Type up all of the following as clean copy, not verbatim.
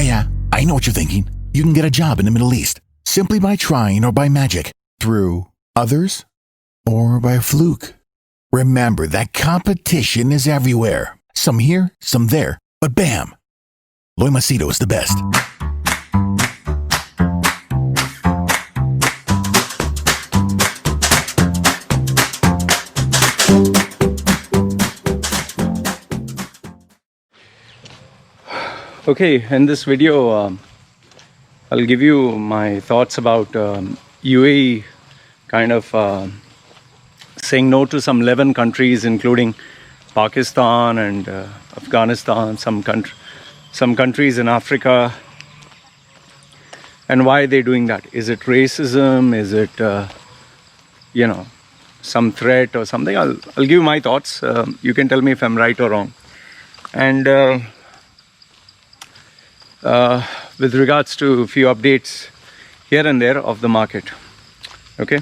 Yeah, I know what you're thinking. You can get a job in the Middle East simply by trying or by magic, through others, or by fluke. Remember that competition is everywhere. Some here, some there, but bam! Loy Macedo is the best. Okay, in this video, I'll give you my thoughts about UAE kind of saying no to some 11 countries, including Pakistan and Afghanistan, some countries in Africa. And why are they doing that? Is it racism? Is it, some threat or something? I'll give you my thoughts. You can tell me if I'm right or wrong. And with regards to a few updates here and there of the market. Okay,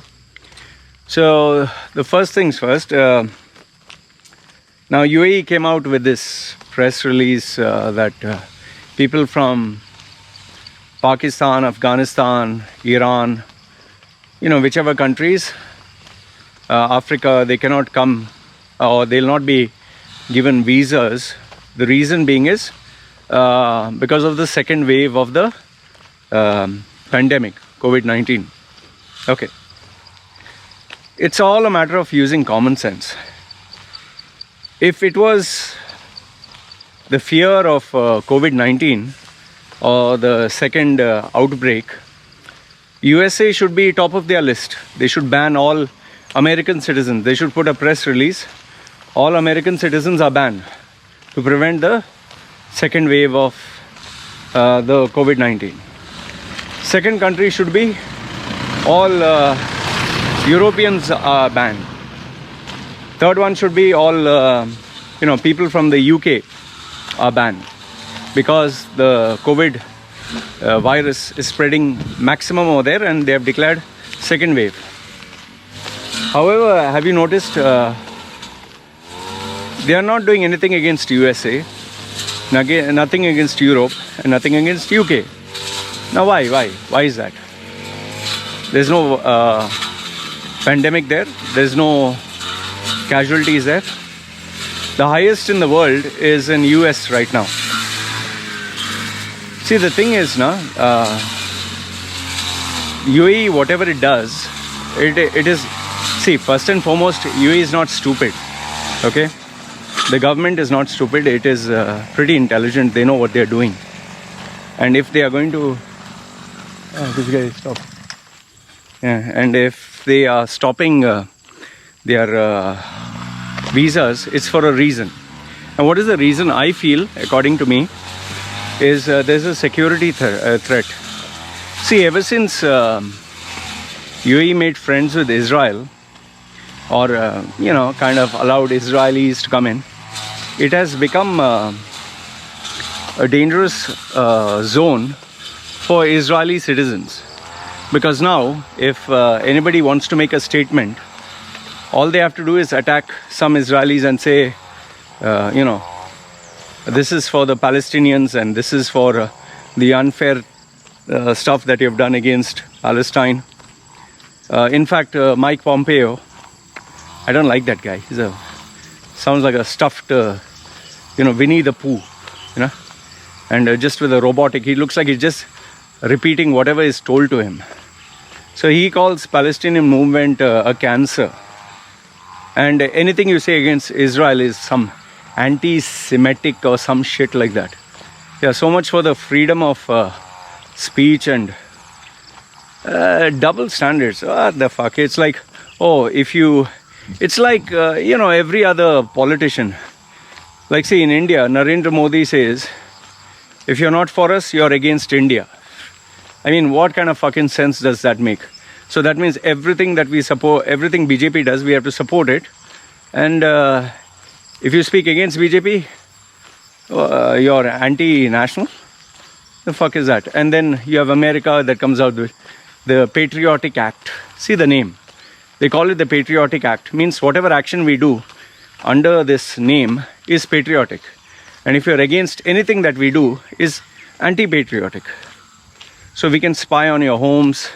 so the first things first. Now UAE came out with this press release that people from Pakistan, Afghanistan, Iran, whichever countries, Africa, they cannot come or they'll not be given visas. The reason being is because of the second wave of the pandemic, COVID-19. Okay. It's all a matter of using common sense. If it was the fear of COVID-19 or the second outbreak, USA should be top of their list. They should ban all American citizens. They should put a press release. All American citizens are banned to prevent the second wave of the COVID-19. Second country should be all Europeans are banned. Third one should be all people from the UK are banned, because the COVID virus is spreading maximum over there and they have declared second wave. However, have you noticed they are not doing anything against USA, nothing against Europe, and nothing against UK. Now why is that? There's no pandemic there, there's no casualties there. The highest in the world is in US right now. See, the thing is UAE, whatever it does, it is, see, first and foremost, UAE is not stupid. Okay, the government is not stupid. It is pretty intelligent. They know what they're doing. And if they are going to this guy stop. Yeah, and if they are stopping their visas, it's for a reason. And what is the reason? I feel, according to me, is there's a security threat. See, ever since UAE made friends with Israel, or kind of allowed Israelis to come in, it has become a dangerous zone for Israeli citizens. Because now, if anybody wants to make a statement, all they have to do is attack some Israelis and say, this is for the Palestinians and this is for the unfair stuff that you've done against Palestine. In fact, Mike Pompeo, I don't like that guy. Sounds like a stuffed, Winnie the Pooh, and just with a robotic, he looks like he's just repeating whatever is told to him. So he calls Palestinian movement a cancer. And anything you say against Israel is some anti-Semitic or some shit like that. Yeah, so much for the freedom of speech and double standards. What the fuck? It's like, it's like, every other politician. Like, see, in India, Narendra Modi says, if you're not for us, you're against India. I mean, what kind of fucking sense does that make? So that means everything that we support, everything BJP does, we have to support it. And if you speak against BJP, you're anti-national. The fuck is that? And then you have America that comes out with the Patriotic Act. See the name. They call it the Patriotic Act. Means whatever action we do under this name is patriotic. And if you're against anything that we do is anti-patriotic. So we can spy on your homes,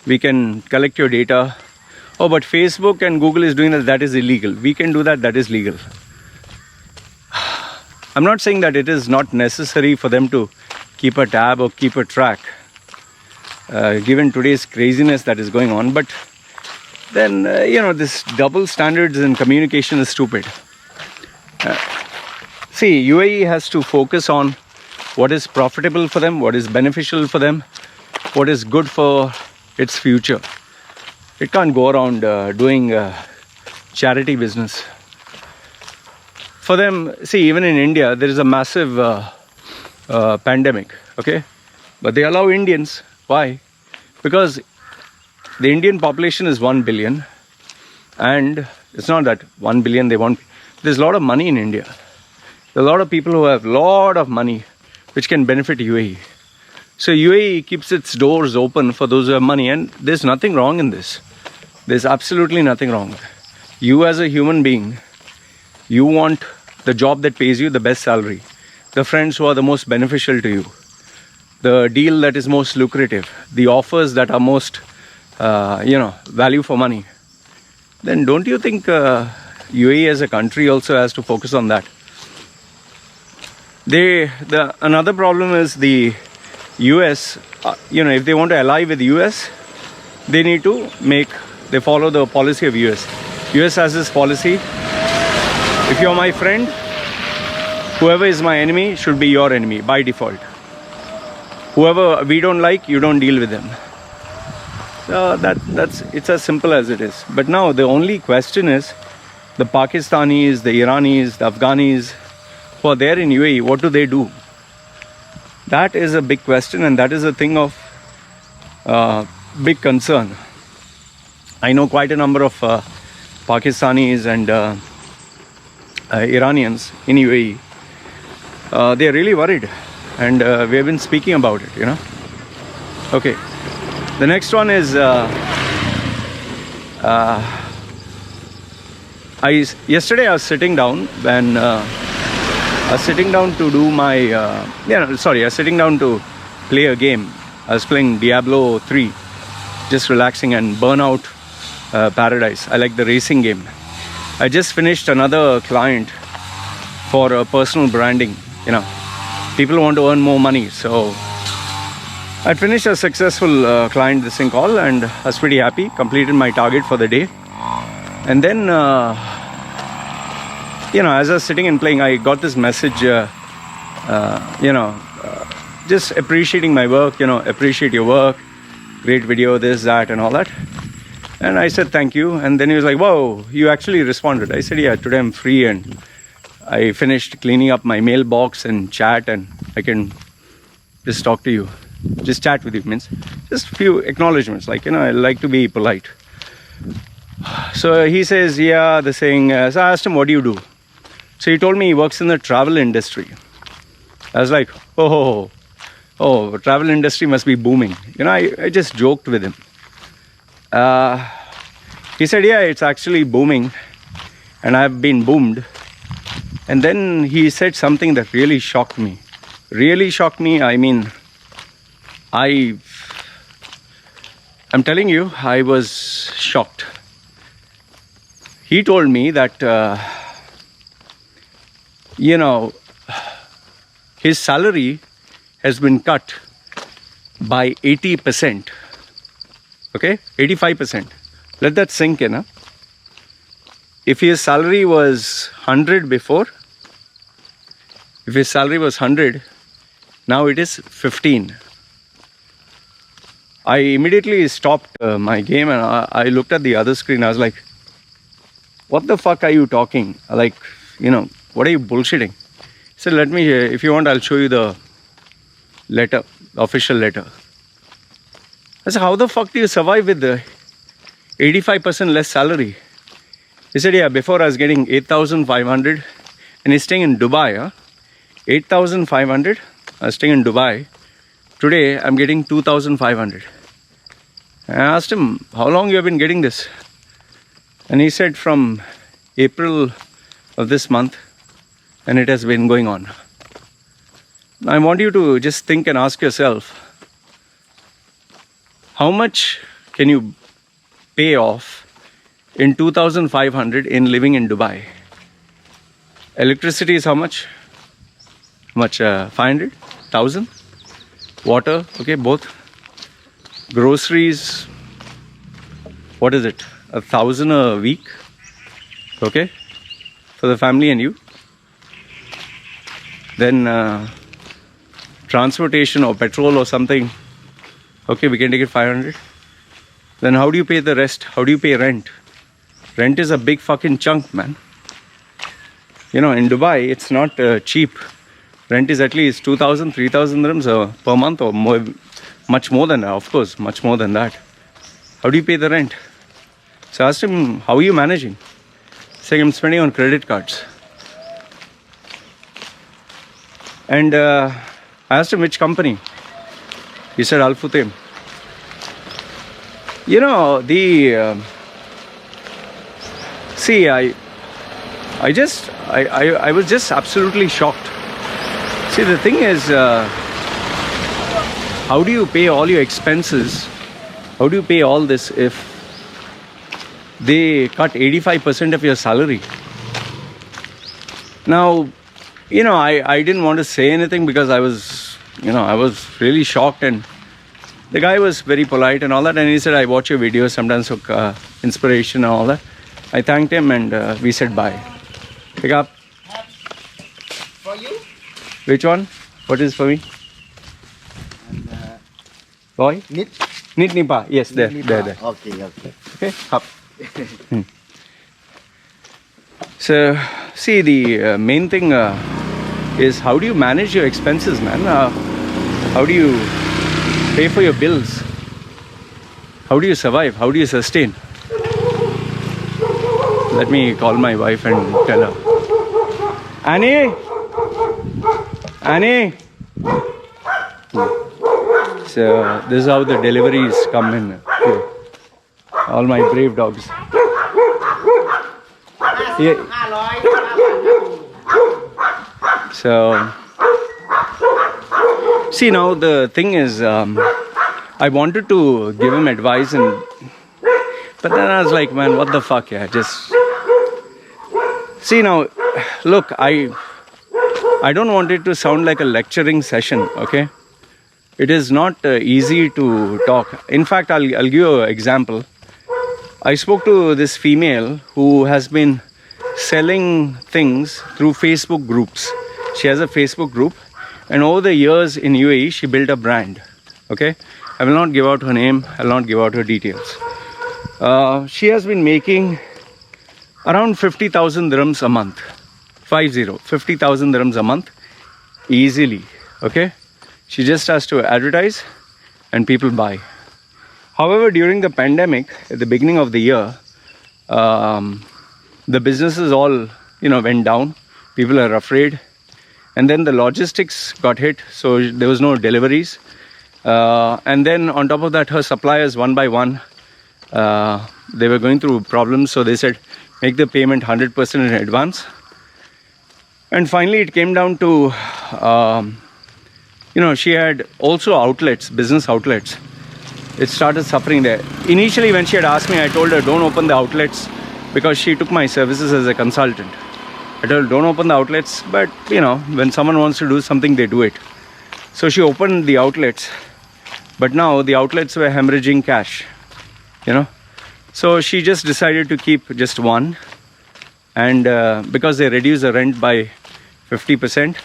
we can collect your data. Oh, but Facebook and Google is doing that, that is illegal. We can do that, that is legal. I'm not saying that it is not necessary for them to keep a tab or keep a track, given today's craziness that is going on, but then, this double standards in communication is stupid. See, UAE has to focus on what is profitable for them, what is beneficial for them, what is good for its future. It can't go around doing charity business. For them, see, even in India, there is a massive pandemic, okay? But they allow Indians. Why? Because the Indian population is 1 billion, and it's not that 1 billion they want. There's a lot of money in India. There are a lot of people who have a lot of money which can benefit UAE. So UAE keeps its doors open for those who have money, and there's nothing wrong in this. There's absolutely nothing wrong. You as a human being, you want the job that pays you the best salary, the friends who are the most beneficial to you, the deal that is most lucrative, the offers that are most, value for money. Then don't you think UAE as a country also has to focus on that? Another problem is the US, if they want to ally with the US, they need to they follow the policy of US. US has this policy: if you're my friend, whoever is my enemy should be your enemy by default. Whoever we don't like, you don't deal with them. So it's as simple as it is. But now the only question is, the Pakistanis, the Iranis, the Afghanis who are there in UAE, what do they do? That is a big question, and that is a thing of big concern. I know quite a number of Pakistanis and Iranians in UAE. They are really worried, and we have been speaking about it, Okay. The next one is yesterday I was sitting down when I was sitting down to do my I was sitting down to play a game. I was playing Diablo 3, just relaxing, and Burnout Paradise. I like the racing game. I just finished another client for personal branding. People want to earn more money, so I finished a successful client this thing call, and I was pretty happy. Completed my target for the day, and then as I was sitting and playing, I got this message. Just appreciating my work. Appreciate your work. Great video, this, that, and all that. And I said thank you, and then he was like, "Whoa, you actually responded." I said, "Yeah, today I'm free, and I finished cleaning up my mailbox and chat, and I can just talk to you, just chat with you." Means just a few acknowledgements, I like to be polite. So he says, "Yeah, the saying." So I asked him, "What do you do?" So he told me he works in the travel industry. I was like, oh, travel industry must be booming. I just joked with him. He said, "Yeah, it's actually booming, and I've been boomed." And then he said something that really shocked me. Really shocked me. I mean, I'm telling you, I was shocked. He told me that, his salary has been cut by 80%. Okay? 85%. Let that sink in. Huh? If his salary was 100 before, if his salary was 100, now it is 15. I immediately stopped my game, and I looked at the other screen. I was like, "What the fuck are you talking? What are you bullshitting?" He said, "Let me, if you want, I'll show you the letter, the official letter." I said, "How the fuck do you survive with the 85% less salary?" He said, "Yeah, before I was getting 8,500, and he's staying in Dubai, huh? 8,500, I was staying in Dubai. Today, I'm getting 2,500. And I asked him, "How long you have been getting this?" And he said, "From April of this month, and it has been going on." I want you to just think and ask yourself, how much can you pay off in 2,500 in living in Dubai? Electricity is how much? How much? 500? 1,000? Water? Okay, both. Groceries, what is it? 1,000 a week? Okay, for the family and you. Then transportation or petrol or something. Okay, we can take it 500. Then how do you pay the rest? How do you pay rent? Rent is a big fucking chunk, man. You know, in Dubai, it's not cheap. Rent is at least 2,000, 3,000 dirhams per month or more, much more than that, of course, much more than that. How do you pay the rent? So I asked him, how are you managing? He's saying, I'm spending on credit cards. And I asked him, which company? He said, Al Futtaim. You know, see, I was just absolutely shocked. See, the thing is, how do you pay all your expenses? How do you pay all this if they cut 85% of your salary? Now, you know, I didn't want to say anything because I was really shocked, and the guy was very polite and all that, and he said, I watch your videos sometimes for inspiration and all that. I thanked him and we said bye. Pick up. For you? Which one? What is for me? And Boy? Nit? Nit Nipa. Yes, there. Okay. Okay, up. So, see, the main thing is how do you manage your expenses, man? How do you pay for your bills? How do you survive? How do you sustain? Let me call my wife and tell her. Annie? Annie? So, this is how the deliveries come in. Here. All my brave dogs. Yeah. So, see, now the thing is, I wanted to give him advice, but then I was like, man, what the fuck, yeah, just... See, now, look, I don't want it to sound like a lecturing session, okay? It is not easy to talk. In fact, I'll give you an example. I spoke to this female who has been selling things through Facebook groups. She has a Facebook group, and over the years in UAE, she built a brand, okay? I will not give out her name, I will not give out her details. She has been making around 50,000 dirhams a month. 50,000 dirhams a month easily, okay? She just has to advertise and people buy. However, during the pandemic, at the beginning of the year, the businesses all, went down. People are afraid. And then the logistics got hit, so there was no deliveries. And then on top of that, her suppliers, one by one, they were going through problems. So they said, make the payment 100% in advance. And finally, it came down to, she had also outlets, business outlets. It started suffering there. Initially, when she had asked me, I told her, don't open the outlets, because she took my services as a consultant. I told her, don't open the outlets, but, when someone wants to do something, they do it. So she opened the outlets, but now the outlets were hemorrhaging cash, So she just decided to keep just one, and because they reduced the rent by 50%,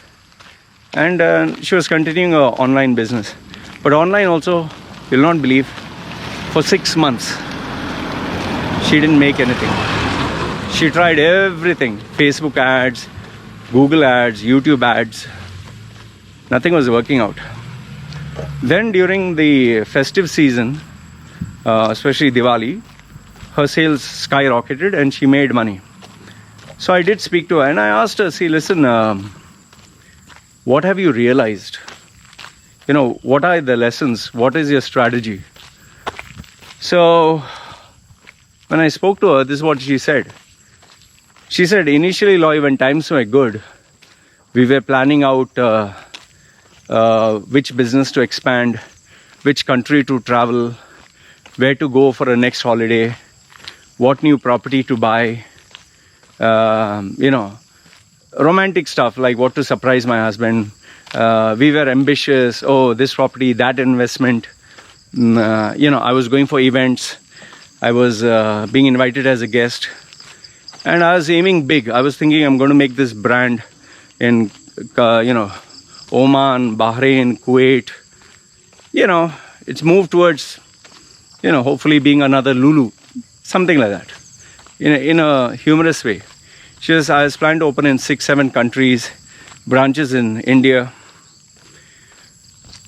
and she was continuing her online business. But online also, you'll not believe, for 6 months, she didn't make anything. She tried everything, Facebook ads, Google ads, YouTube ads. Nothing was working out. Then during the festive season, especially Diwali, her sales skyrocketed and she made money. So I did speak to her and I asked her, see, listen, what have you realized? What are the lessons? What is your strategy? So when I spoke to her, this is what she said. She said, initially, Loy, when times were good, we were planning out which business to expand, which country to travel, where to go for a next holiday, what new property to buy, romantic stuff like what to surprise my husband. We were ambitious. Oh, this property, that investment. I was going for events. I was being invited as a guest. And I was aiming big. I was thinking I'm going to make this brand in, Oman, Bahrain, Kuwait. It's moved towards, hopefully being another Lulu. Something like that. In a humorous way. I was planning to open in 6-7 countries, branches in India.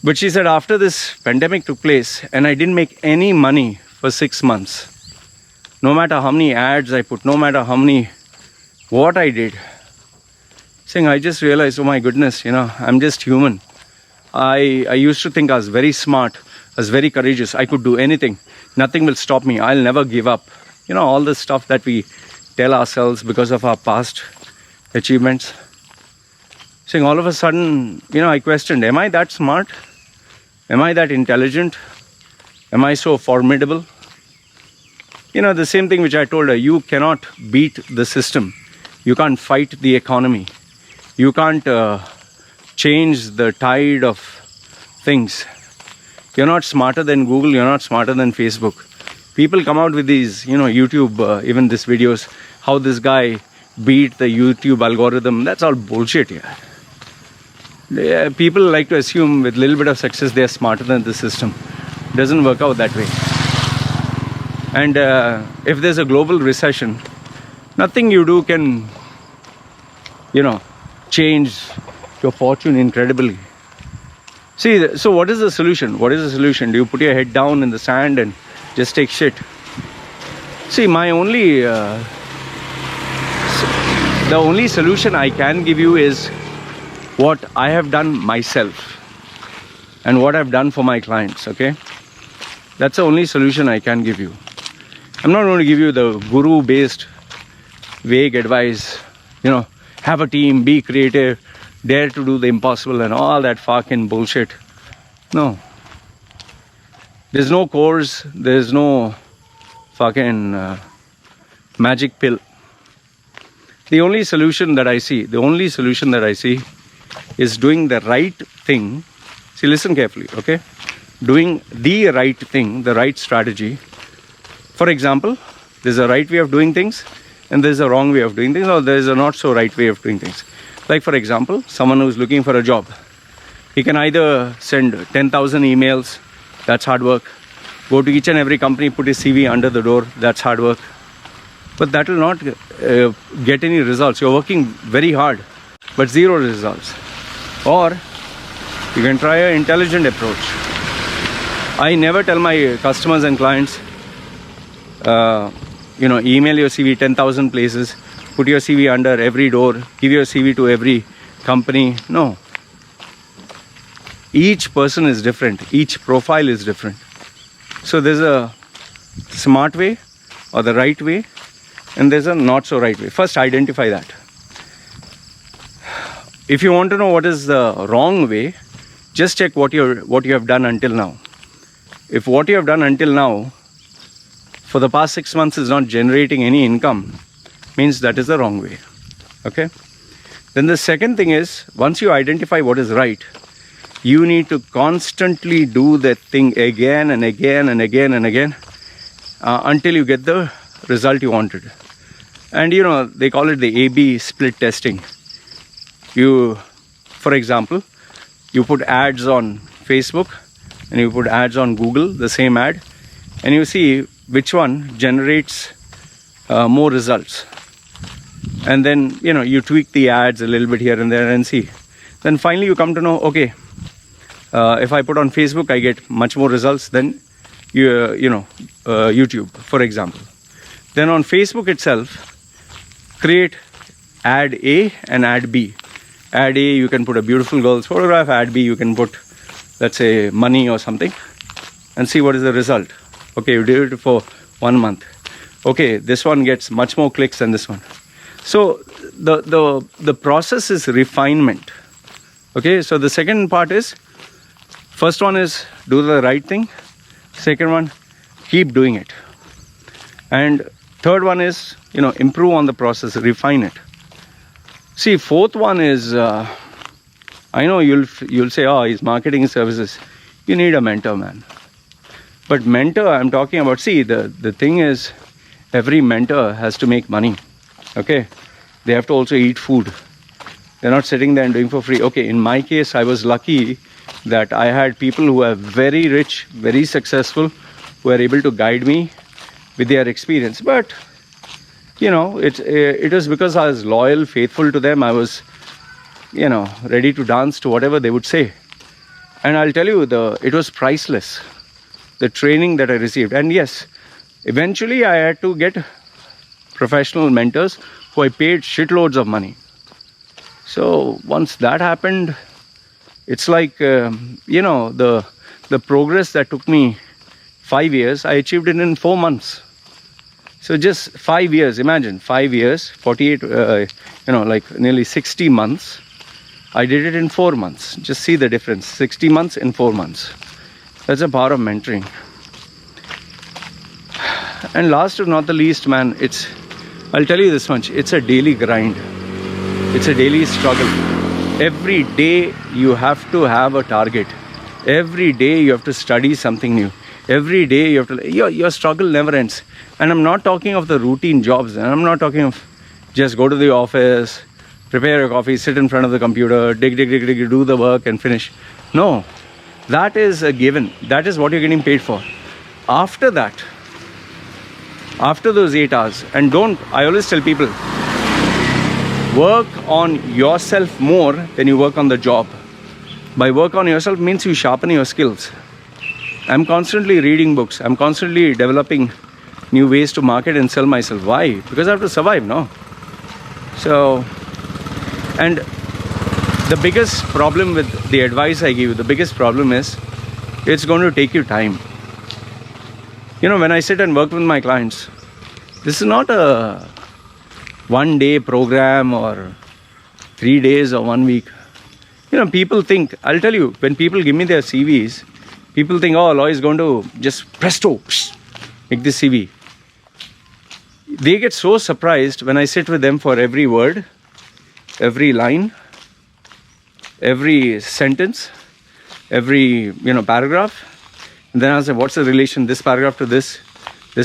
But she said after this pandemic took place and I didn't make any money for 6 months, no matter how many ads I put, no matter what I did, saying I just realized, oh my goodness, I'm just human. I used to think I was very smart, I was very courageous, I could do anything, nothing will stop me, I'll never give up. All the stuff that we tell ourselves because of our past achievements. Saying all of a sudden, I questioned, am I that smart? Am I that intelligent? Am I so formidable? The same thing which I told her, you cannot beat the system. You can't fight the economy. You can't change the tide of things. You're not smarter than Google, you're not smarter than Facebook. People come out with these, YouTube, even these videos, how this guy beat the YouTube algorithm. That's all bullshit here. People like to assume with a little bit of success they are smarter than the system. It doesn't work out that way. And if there's a global recession, nothing you do can, change your fortune incredibly. See, so what is the solution? What is the solution? Do you put your head down in the sand and just take shit? See, the only solution I can give you is what I have done myself and what I've done for my clients, okay? That's the only solution I can give you. I'm not going to give you the guru-based vague advice, have a team, be creative, dare to do the impossible and all that fucking bullshit. No. There's no course, there's no fucking magic pill. The only solution that I see is doing the right thing. See, listen carefully, okay? Doing the right thing, the right strategy. For example, there's a right way of doing things and there's a wrong way of doing things, or there's a not so right way of doing things. Like for example, someone who's looking for a job. He can either send 10,000 emails, that's hard work. Go to each and every company, put his CV under the door, that's hard work. But that will not get any results. You're working very hard, but zero results. Or you can try an intelligent approach. I never tell my customers and clients, email your CV 10,000 places, put your CV under every door, give your CV to every company. No. Each person is different. Each profile is different. So there's a smart way or the right way, and there's a not so right way. First, identify that. If you want to know what is the wrong way, just check what you have done until now. If what you have done until now for the past 6 months is not generating any income, means that is the wrong way. Okay? Then the second thing is, once you identify what is right, you need to constantly do that thing again and again and again and again until you get the result you wanted. And they call it the A/B split testing. For example, you put ads on Facebook and you put ads on Google, the same ad, and you see which one generates more results. And then, you tweak the ads a little bit here and there and see. Then finally you come to know, okay, if I put on Facebook, I get much more results than, YouTube, for example. Then on Facebook itself, create ad A and ad B. Ad A, you can put a beautiful girl's photograph. Ad B, you can put, let's say, money or something, and see what is the result. Okay, you did it for 1 month. Okay, this one gets much more clicks than this one. So the process is refinement. Okay, so the second part is, first one is do the right thing. Second one, keep doing it. And third one is, improve on the process, refine it. See, fourth one is, I know you'll say, oh, he's marketing services. You need a mentor, man. But mentor, I'm talking about, see, the thing is, every mentor has to make money. Okay, they have to also eat food. They're not sitting there and doing for free. Okay, in my case, I was lucky that I had people who are very rich, very successful, who are able to guide me with their experience. But, it was because I was loyal, faithful to them. I was, ready to dance to whatever they would say. And I'll tell you, it was priceless, the training that I received. And yes, eventually I had to get professional mentors who I paid shitloads of money. So once that happened, it's like, the progress that took me 5 years, I achieved it in 4 months. So just 5 years, imagine, 5 years, 48, like nearly 60 months. I did it in 4 months. Just see the difference, 60 months in 4 months. That's the power of mentoring. And last but not the least, man, I'll tell you this much, it's a daily grind. It's a daily struggle. Every day you have to have a target. Every day you have to study something new. Every day you have to, your struggle never ends. And I'm not talking of the routine jobs. And I'm not talking of just go to the office, prepare your coffee, sit in front of the computer, dig, do the work and finish. No, that is a given. That is what you're getting paid for. After that, after those 8 hours, and I always tell people, work on yourself more than you work on the job. By work on yourself means you sharpen your skills. I'm constantly reading books. I'm constantly developing new ways to market and sell myself. Why? Because I have to survive, no? So, and the biggest problem with the advice I give you, the biggest problem is it's going to take you time. When I sit and work with my clients, this is not a 1-day program or 3 days or 1 week. People think, I'll tell you, when people give me their CVs, people think, oh, Loy is going to just presto, make this CV. They get so surprised when I sit with them for every word, every line, every sentence, every, paragraph. And then I'll say, what's the relation, this paragraph to this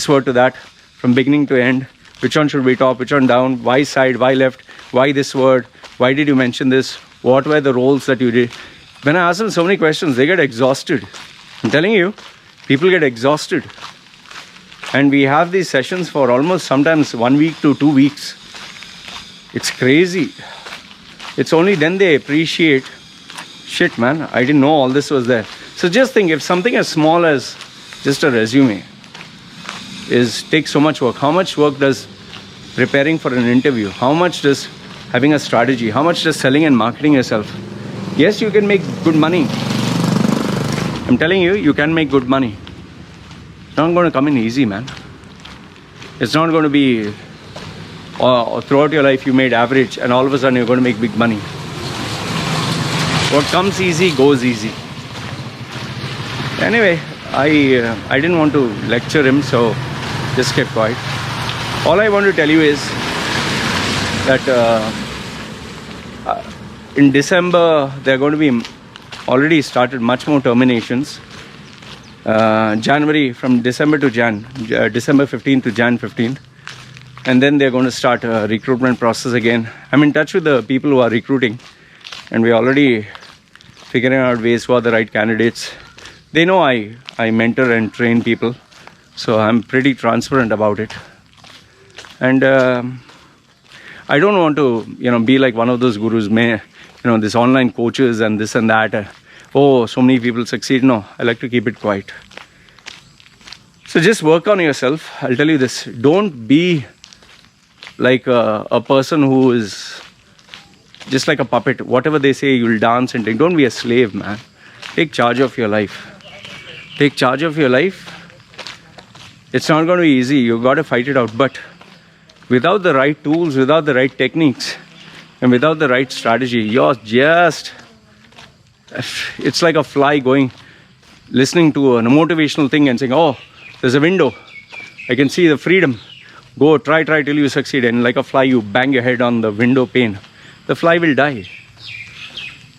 word to that, from beginning to end? Which one should be top, which one down, why side, why left, why this word, why did you mention this, what were the roles that you did? When I ask them so many questions, they get exhausted. I'm telling you, people get exhausted. And we have these sessions for almost sometimes 1 week to 2 weeks. It's crazy. It's only then they appreciate, shit man, I didn't know all this was there. So just think, if something as small as just a resume takes so much work, how much work does preparing for an interview, how much does having a strategy, how much does selling and marketing yourself? Yes, you can make good money. I'm telling you, you can make good money. It's not going to come in easy, man. It's not going to be throughout your life you made average and all of a sudden you're going to make big money. What comes easy goes easy. Anyway, I didn't want to lecture him, so just kept quiet. All I want to tell you is that in December there are going to be already started much more terminations. January, from December to December 15th to Jan 15th. And then they're going to start a recruitment process again. I'm in touch with the people who are recruiting, and we're already figuring out ways who are the right candidates. They know I mentor and train people, so I'm pretty transparent about it. And I don't want to, be like one of those gurus, this online coaches and this and that. Oh, so many people succeed. No, I like to keep it quiet. So just work on yourself. I'll tell you this. Don't be like a person who is just like a puppet. Whatever they say, you'll dance and take. Don't be a slave, man. Take charge of your life. Take charge of your life. It's not going to be easy. You've got to fight it out. But without the right tools, without the right techniques, and without the right strategy, you're just it's like a fly going, listening to a motivational thing and saying, oh, there's a window. I can see the freedom. Go, try till you succeed. And like a fly, you bang your head on the window pane. The fly will die.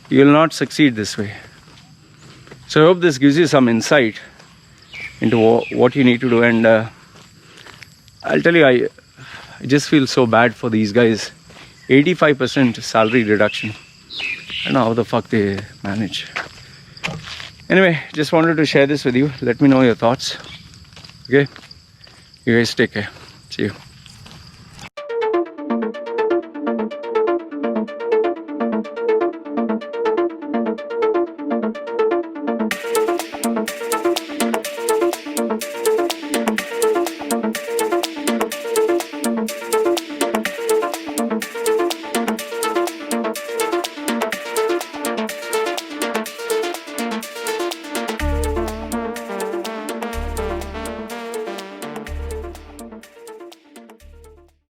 You will not succeed this way. So I hope this gives you some insight into what you need to do. And I'll tell you, I just feel so bad for these guys. 85% salary reduction. I don't know how the fuck they manage. Anyway, just wanted to share this with you. Let me know your thoughts. Okay? You guys take care. See you.